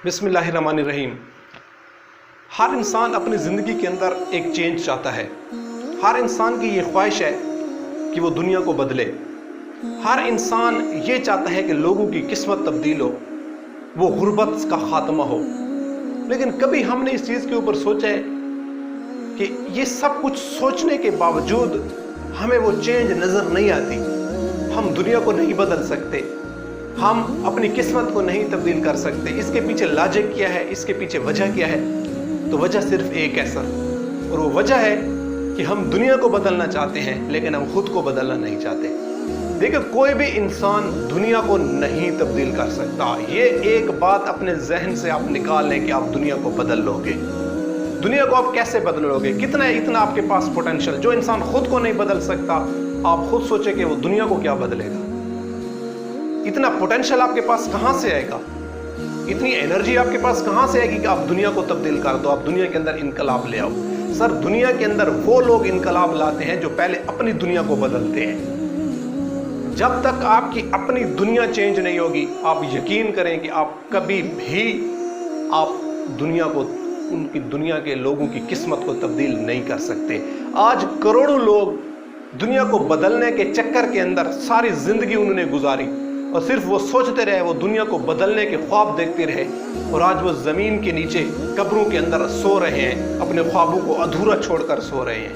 بسم اللہ الرحمن الرحیم۔ ہر انسان اپنی زندگی کے اندر ایک چینج چاہتا ہے۔ ہر انسان کی یہ خواہش ہے کہ وہ دنیا کو بدلے۔ ہر انسان یہ چاہتا ہے کہ لوگوں کی قسمت تبدیل ہو، وہ غربت کا خاتمہ ہو۔ لیکن کبھی ہم نے اس چیز کے اوپر سوچا ہے کہ یہ سب کچھ سوچنے کے باوجود ہمیں وہ چینج نظر نہیں آتی۔ ہم دنیا کو نہیں بدل سکتے، ہم اپنی قسمت کو نہیں تبدیل کر سکتے۔ اس کے پیچھے لاجک کیا ہے، اس کے پیچھے وجہ کیا ہے؟ تو وجہ صرف ایک ہے سر، اور وہ وجہ ہے کہ ہم دنیا کو بدلنا چاہتے ہیں لیکن ہم خود کو بدلنا نہیں چاہتے۔ دیکھیں، کوئی بھی انسان دنیا کو نہیں تبدیل کر سکتا۔ یہ ایک بات اپنے ذہن سے آپ نکال لیں کہ آپ دنیا کو بدل لو گے۔ دنیا کو آپ کیسے بدل لو گے؟ اتنا آپ کے پاس پوٹینشل، جو انسان خود کو نہیں بدل سکتا، آپ خود سوچیں کہ وہ دنیا کو کیا بدلے گا؟ اتنا پوٹینشل آپ کے پاس کہاں سے آئے گا؟ اتنی انرجی آپ کے پاس کہاں سے آئے گی کہ آپ دنیا کو تبدیل کر دو، آپ دنیا کے اندر انقلاب لے آؤ؟ سر، دنیا کے اندر وہ لوگ انقلاب لاتے ہیں جو پہلے اپنی دنیا کو بدلتے ہیں۔ جب تک آپ کی اپنی دنیا چینج نہیں ہوگی، آپ یقین کریں کہ آپ کبھی بھی دنیا کو، ان کی دنیا کے لوگوں کی قسمت کو تبدیل نہیں کر سکتے۔ آج کروڑوں لوگ دنیا کو بدلنے کے چکر کے اندر ساری زندگی انہوں نے گزاری، اور صرف وہ سوچتے رہے، وہ دنیا کو بدلنے کے خواب دیکھتے رہے، اور آج وہ زمین کے نیچے قبروں کے اندر سو رہے ہیں، اپنے خوابوں کو ادھورا چھوڑ کر سو رہے ہیں۔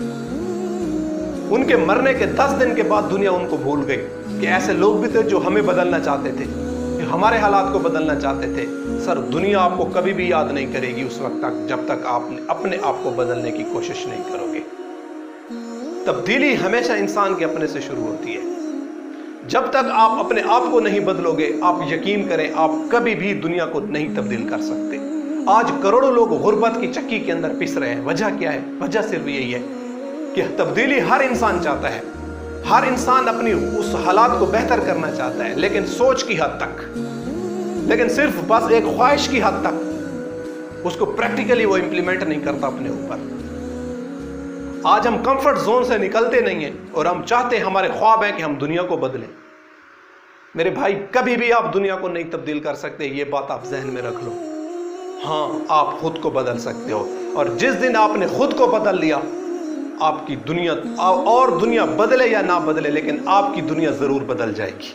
ان کے مرنے کے 10 دن کے بعد دنیا ان کو بھول گئی کہ ایسے لوگ بھی تھے جو ہمیں بدلنا چاہتے تھے، کہ ہمارے حالات کو بدلنا چاہتے تھے۔ سر، دنیا آپ کو کبھی بھی یاد نہیں کرے گی اس وقت تک جب تک آپ اپنے آپ کو بدلنے کی کوشش نہیں کرو گے۔ تبدیلی ہمیشہ انسان کے اپنے سے شروع ہوتی ہے۔ جب تک آپ اپنے آپ کو نہیں بدلو گے، آپ یقین کریں آپ کبھی بھی دنیا کو نہیں تبدیل کر سکتے۔ آج کروڑوں لوگ غربت کی چکی کے اندر پس رہے ہیں۔ وجہ کیا ہے؟ وجہ صرف یہی ہے کہ تبدیلی ہر انسان چاہتا ہے، ہر انسان اپنی اس حالات کو بہتر کرنا چاہتا ہے، لیکن سوچ کی حد تک، لیکن صرف بس ایک خواہش کی حد تک، اس کو پریکٹیکلی وہ امپلیمنٹ نہیں کرتا اپنے اوپر۔ آج ہم کمفرٹ زون سے نکلتے نہیں ہیں، اور ہم چاہتے ہیں، ہمارے خواب ہیں کہ ہم دنیا کو بدلیں۔ میرے بھائی، کبھی بھی آپ دنیا کو نہیں تبدیل کر سکتے، یہ بات آپ ذہن میں رکھ لو۔ ہاں، آپ خود کو بدل سکتے ہو، اور جس دن آپ نے خود کو بدل لیا، آپ کی دنیا، اور دنیا بدلے یا نہ بدلے، لیکن آپ کی دنیا ضرور بدل جائے گی۔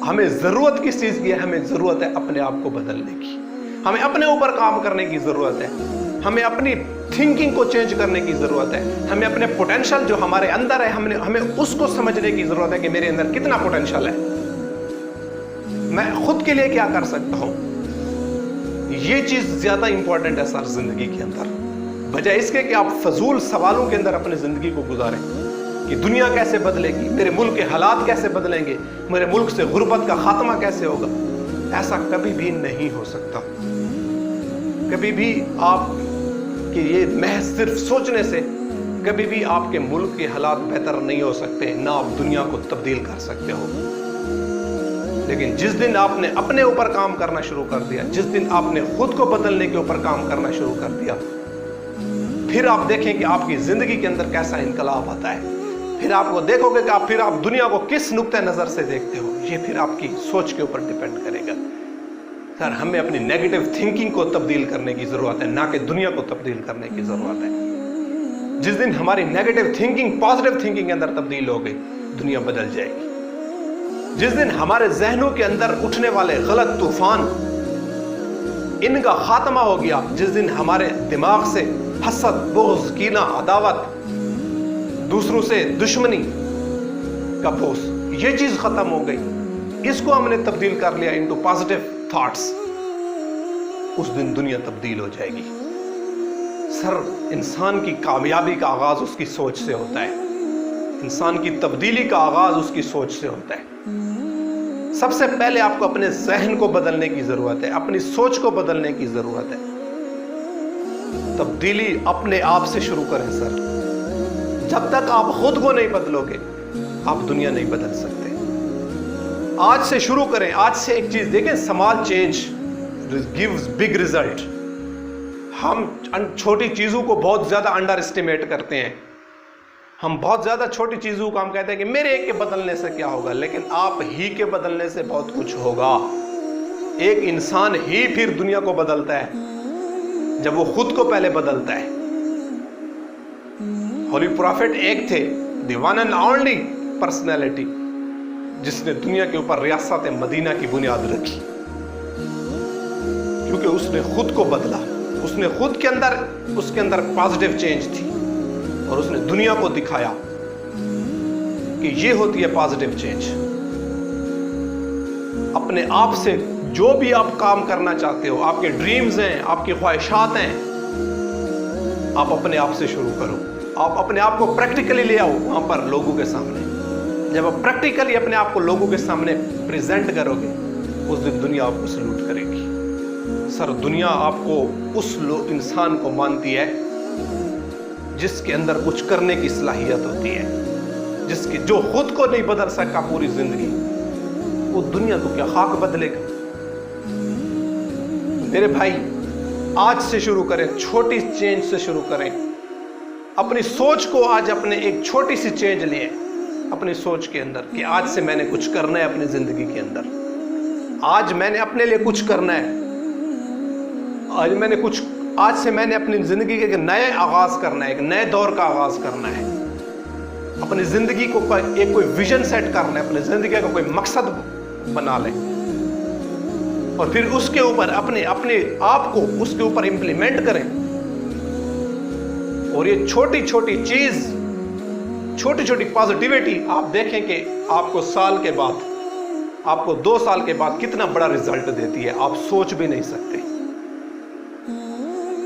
ہمیں ضرورت کس چیز کی ہے؟ ہمیں ضرورت ہے اپنے آپ کو بدلنے کی۔ ہمیں اپنے اوپر کام کرنے کی ضرورت ہے، ہمیں اپنی تھنکنگ کو چینج کرنے کی ضرورت ہے، ہمیں اپنے پوٹینشل جو ہمارے اندر ہے، ہمیں اس کو سمجھنے کی ضرورت ہے کہ میرے اندر کتنا پوٹینشل ہے، میں خود کے لیے کیا کر سکتا ہوں۔ یہ چیز زیادہ امپورٹنٹ ہے سر زندگی کے اندر، بجائے اس کے کہ آپ فضول سوالوں کے اندر اپنی زندگی کو گزاریں کہ دنیا کیسے بدلے گی، میرے ملک کے حالات کیسے بدلیں گے، میرے ملک سے غربت کا خاتمہ کیسے ہوگا۔ ایسا کبھی بھی نہیں ہو سکتا۔ کبھی بھی آپ کہ یہ محض صرف سوچنے سے کبھی بھی آپ کے ملک کے حالات بہتر نہیں ہو سکتے، نہ آپ دنیا کو تبدیل کر سکتے ہو۔ لیکن جس دن آپ نے اپنے اوپر کام کرنا شروع کر دیا، جس دن آپ نے خود کو بدلنے کے اوپر کام کرنا شروع کر دیا، پھر آپ دیکھیں کہ آپ کی زندگی کے اندر کیسا انقلاب آتا ہے۔ پھر آپ کو دیکھو گے کہ پھر آپ دنیا کو کس نقطۂ نظر سے دیکھتے ہو۔ یہ پھر آپ کی سوچ کے اوپر ڈیپینڈ کرے گا۔ سر، ہمیں اپنی نیگیٹو تھنکنگ کو تبدیل کرنے کی ضرورت ہے، نہ کہ دنیا کو تبدیل کرنے کی ضرورت ہے۔ جس دن ہماری نیگیٹو تھنکنگ پازیٹیو تھنکنگ کے اندر تبدیل ہو گئی، دنیا بدل جائے گی۔ جس دن ہمارے ذہنوں کے اندر اٹھنے والے غلط طوفان، ان کا خاتمہ ہو گیا، جس دن ہمارے دماغ سے حسد، بغض، کینہ، عداوت، دوسروں سے دشمنی کا بوجھ، یہ چیز ختم ہو گئی، اس کو ہم نے تبدیل کر لیا انٹو پازیٹیو تھاٹس، اس دن دنیا تبدیل ہو جائے گی۔ سر، انسان کی کامیابی کا آغاز اس کی سوچ سے ہوتا ہے، انسان کی تبدیلی کا آغاز اس کی سوچ سے ہوتا ہے۔ سب سے پہلے آپ کو اپنے ذہن کو بدلنے کی ضرورت ہے، اپنی سوچ کو بدلنے کی ضرورت ہے۔ تبدیلی اپنے آپ سے شروع کریں سر۔ جب تک آپ خود کو نہیں بدلو گے، آپ دنیا نہیں بدل سکتے۔ آج سے شروع کریں، آج سے ایک چیز دیکھیں، small change gives big result. ہم چھوٹی چیزوں کو بہت زیادہ انڈر اسٹیمیٹ کرتے ہیں، ہم بہت زیادہ چھوٹی چیزوں کو ہم کہتے ہیں کہ میرے ایک کے بدلنے سے کیا ہوگا، لیکن آپ ہی کے بدلنے سے بہت کچھ ہوگا۔ ایک انسان ہی پھر دنیا کو بدلتا ہے جب وہ خود کو پہلے بدلتا ہے. ہولی پروفٹ ایک تھے, the one and only personality جس نے دنیا کے اوپر ریاست مدینہ کی بنیاد رکھی, کیونکہ اس نے خود کو بدلا. اس نے خود کے اندر پازیٹیو چینج تھی, اور اس نے دنیا کو دکھایا کہ یہ ہوتی ہے پازیٹیو چینج. اپنے آپ سے جو بھی آپ کام کرنا چاہتے ہو, آپ کے ڈریمز ہیں, آپ کی خواہشات ہیں, آپ اپنے آپ سے شروع کرو. آپ اپنے آپ کو پریکٹیکلی لے آؤ وہاں پر لوگوں کے سامنے. جب آپ پریکٹیکلی اپنے آپ کو لوگوں کے سامنے پریزنٹ کرو گے, اس دن دنیا آپ کو سلوٹ کرے گی. سر, دنیا آپ کو اس انسان کو مانتی ہے جس کے اندر کچھ کرنے کی صلاحیت ہوتی ہے, جو خود کو نہیں بدل سکا پوری زندگی, وہ دنیا کو کیا خاک بدلے گا. میرے بھائی, آج سے شروع کریں, چھوٹی چینج سے شروع کریں. اپنی سوچ کو آج اپنے ایک چھوٹی سی چینج لیں اپنی سوچ کے اندر کہ آج سے میں نے کچھ کرنا ہے اپنی زندگی کے اندر. آج میں نے اپنے لیے کچھ کرنا ہے. آج سے میں نے اپنی زندگی کے ایک نئے آغاز کرنا ہے, ایک نئے دور کا آغاز کرنا ہے. اپنی زندگی کو ایک کوئی ویژن سیٹ کرنا ہے, اپنی زندگی کا کوئی مقصد بنا لیں, اور پھر اس کے اوپر اپنے آپ کو اس کے اوپر امپلیمنٹ کریں. اور یہ چھوٹی چھوٹی چیز, چھوٹی چھوٹی پازیٹیوٹی آپ دیکھیں کہ آپ کو سال کے بعد, آپ کو 2 سال کے بعد کتنا بڑا رزلٹ دیتی ہے, آپ سوچ بھی نہیں سکتے.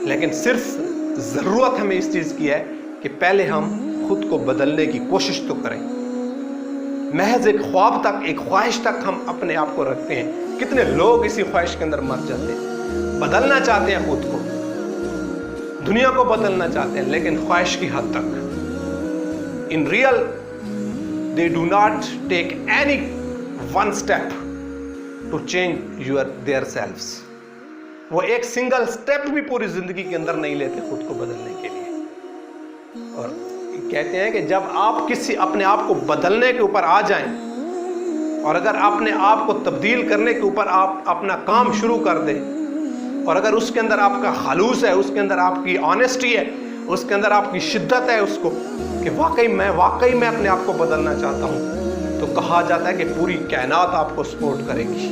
لیکن صرف ضرورت ہمیں اس چیز کی ہے کہ پہلے ہم خود کو بدلنے کی کوشش تو کریں. محض ایک خواب تک, ایک خواہش تک ہم اپنے آپ کو رکھتے ہیں. کتنے لوگ اسی خواہش کے اندر مر جاتے ہیں. بدلنا چاہتے ہیں خود کو, دنیا کو بدلنا چاہتے ہیں, لیکن خواہش کی حد تک. In real, they do not take any one step to change their selves. وہ ایک سنگل سٹیپ بھی پوری زندگی کے اندر نہیں لیتے خود کو بدلنے کے لیے. اور کہتے ہیں کہ جب آپ اپنے آپ کو بدلنے کے اوپر آ جائیں, اور اگر اپنے آپ کو تبدیل کرنے کے اوپر آپ اپنا کام شروع کر دیں, اور اگر اس کے اندر آپ کا خلوص ہے, اس کے اندر آپ کی آنیسٹی ہے, اس کے اندر آپ کی شدت ہے اس کو کہ واقعی میں اپنے آپ کو بدلنا چاہتا ہوں, تو کہا جاتا ہے کہ پوری کائنات آپ کو سپورٹ کرے گی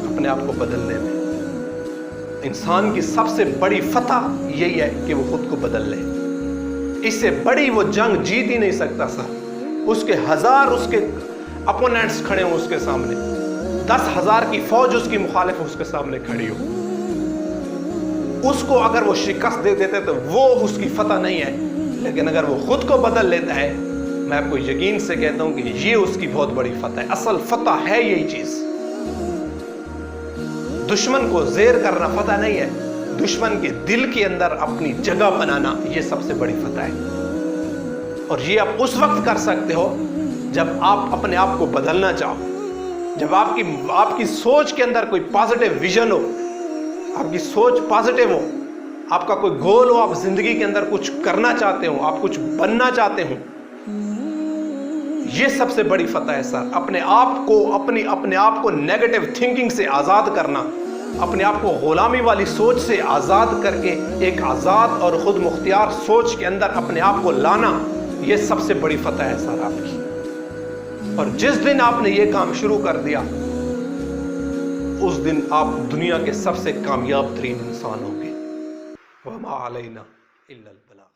اپنے آپ کو بدلنے میں. انسان کی سب سے بڑی فتح یہی ہے کہ وہ خود کو بدل لے. اس سے بڑی وہ جنگ جیت ہی نہیں سکتا سر. اس کے اپوننٹس کھڑے ہوں اس کے سامنے, 10,000 کی فوج اس کی مخالف اس کے سامنے کھڑی ہو, اس کو اگر وہ شکست دے دیتے تو وہ اس کی فتح نہیں ہے. لیکن اگر وہ خود کو بدل لیتا ہے, میں آپ کو یقین سے کہتا ہوں کہ یہ اس کی بہت بڑی فتح ہے. اصل فتح ہے یہی چیز. دشمن کو زیر کرنا فتح نہیں ہے, دشمن کے دل کے اندر اپنی جگہ بنانا یہ سب سے بڑی فتح ہے. اور یہ آپ اس وقت کر سکتے ہو جب آپ اپنے آپ کو بدلنا چاہو, جب آپ کی سوچ کے اندر کوئی پازیٹیو ویژن ہو, آپ کی سوچ پازیٹیو ہو, آپ کا کوئی گول ہو, آپ زندگی کے اندر کچھ کرنا چاہتے ہو, آپ کچھ بننا چاہتے ہو. یہ سب سے بڑی فتح ہے سر. اپنے آپ کو نیگیٹو تھنکنگ سے آزاد کرنا, اپنے آپ کو غلامی والی سوچ سے آزاد کر کے ایک آزاد اور خود مختار سوچ کے اندر اپنے آپ کو لانا, یہ سب سے بڑی فتح ہے سر آپ کی. اور جس دن آپ نے یہ کام شروع کر دیا, اس دن آپ دنیا کے سب سے کامیاب ترین انسان ہوں گے. وَمَا عَلَيْنَا إِلَّا الْبَلَاغُ.